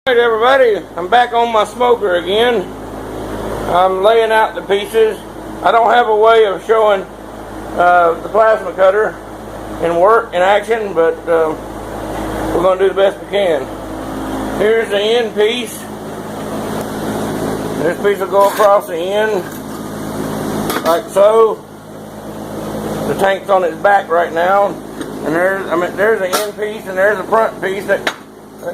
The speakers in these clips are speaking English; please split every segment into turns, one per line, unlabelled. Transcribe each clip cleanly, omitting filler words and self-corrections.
Alright everybody, I'm back on my smoker again. I'm laying out the pieces. I don't have a way of showing the plasma cutter in action, but we're going to do the best we can. Here's the end piece. This piece will go across the end, like so. The tank's on its back right now, and there's the end piece, and there's the front piece that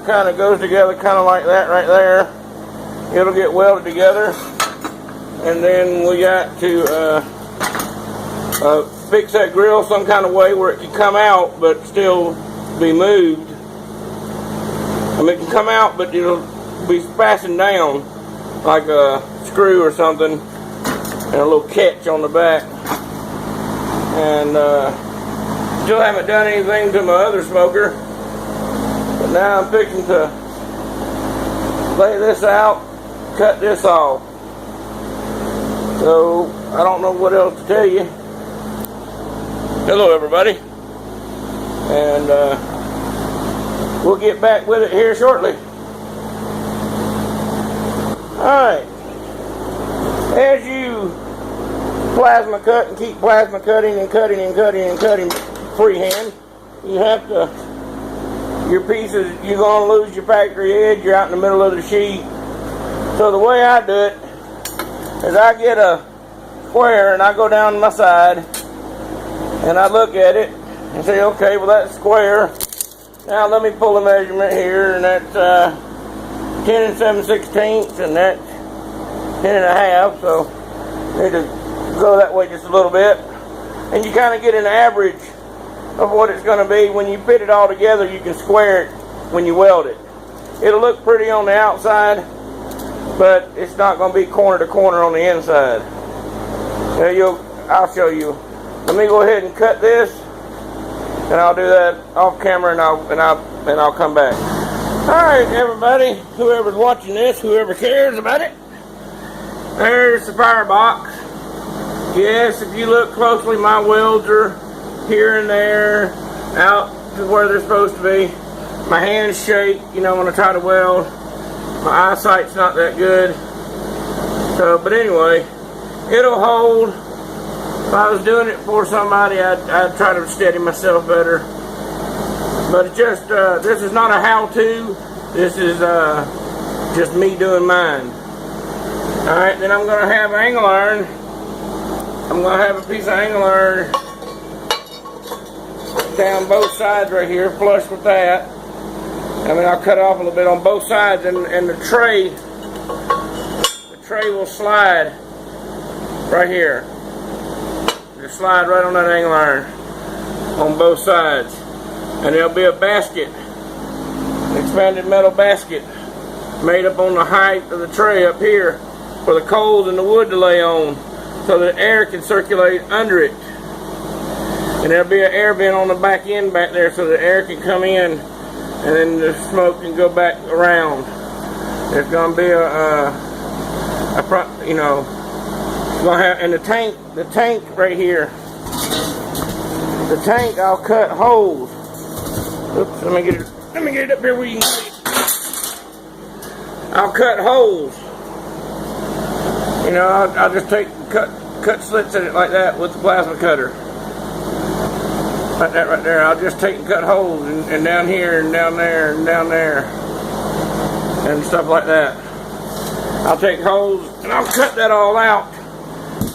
kind of goes together, kind of like that right there. It'll get welded together, and then we got to fix that grill some kind of way where it can come out but still be moved. I mean, it can come out, but it'll be fastened down like a screw or something, and a little catch on the back. And still haven't done anything to my other smoker. But now I'm fixing to lay this out, cut this off. So I don't know what else to tell you. Hello everybody. And we'll get back with it here shortly. Alright. As you plasma cut and keep plasma cutting and cutting and cutting and cutting freehand, you have to, your pieces, you're going to lose your factory edge. You're out in the middle of the sheet. So the way I do it is I get a square and I go down my side and I look at it and say, okay, well that's square. Now let me pull a measurement here, and that's 10 7/16 and that's 10 1/2. So I need to go that way just a little bit, and you kind of get an average of what it's going to be. When you fit it all together, you can square it when you weld it. It'll look pretty on the outside, but it's not going to be corner to corner on the inside. I'll show you. Let me go ahead and cut this, and I'll do that off camera, and I'll come back. All right, everybody, whoever's watching this, whoever cares about it, there's the firebox. Yes, if you look closely, my welds are here and there, out to where they're supposed to be. My hands shake, you know, when I try to weld. My eyesight's not that good. So, but anyway, it'll hold. If I was doing it for somebody, I'd try to steady myself better. But it's just, this is not a how-to. This is just me doing mine. Alright, then I'm going to have angle iron. I'm going to have a piece of angle iron down both sides right here, flush with that. I mean, I'll cut off a little bit on both sides, and the tray will slide right here. It'll slide right on that angle iron on both sides. And there'll be a basket, an expanded metal basket, made up on the height of the tray up here for the coals and the wood to lay on, so that air can circulate under it. And there'll be an air vent on the back end back there, so the air can come in, and then the smoke can go back around. There's going to be a front, you know, going to have, and the tank right here. The tank, I'll cut holes. Oops, let me get it up here where you can see it. I'll cut holes. You know, I'll just cut slits in it like that with the plasma cutter. Like that right there. I'll just take and cut holes, and down here and down there and down there and stuff like that. I'll take holes and I'll cut that all out,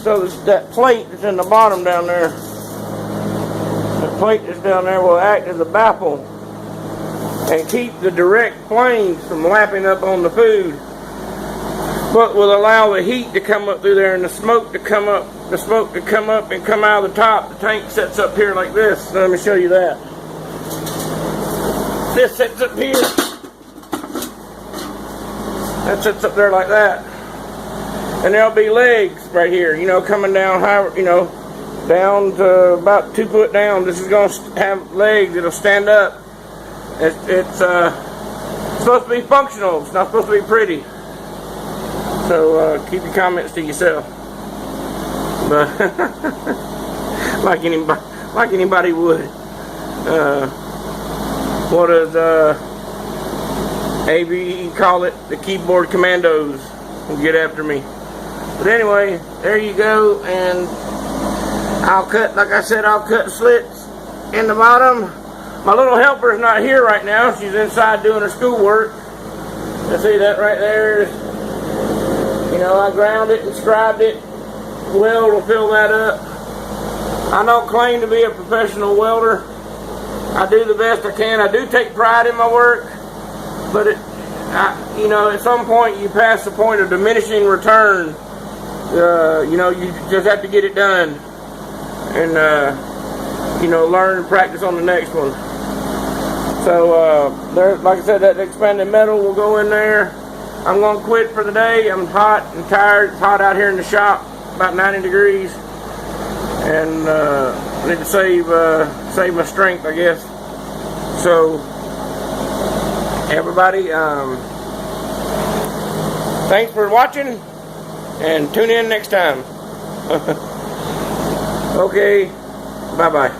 so that plate that's in the bottom down there, the plate that's down there will act as a baffle and keep the direct flames from lapping up on the food, but will allow the heat to come up through there and the smoke to come up and come out of the top. The tank sets up here like this. Let me show you that. This sets up here. That sets up there like that. And there'll be legs right here, you know, coming down high, you know, down to about 2 foot down. This is going to have legs. It'll stand up. It's supposed to be functional. It's not supposed to be pretty. So keep your comments to yourself. But like anybody would. What is Maybe you call it the keyboard commandos will get after me. But anyway, there you go, and I'll cut, like I said, I'll cut slits in the bottom. My little helper's not here right now. She's inside doing her schoolwork. You see that right there? You know, I ground it and scribed it. Weld will fill that up. I don't claim to be a professional welder. I do the best I can. I do take pride in my work, but you know, at some point you pass the point of diminishing return. You know, you just have to get it done, and you know, learn and practice on the next one. So there, like I said, that expanded metal will go in there. I'm gonna quit for the day. I'm hot and tired. It's hot out here in the shop, about 90 degrees, and I need to save my strength, I guess. So everybody, thanks for watching, and tune in next time. Okay, bye-bye.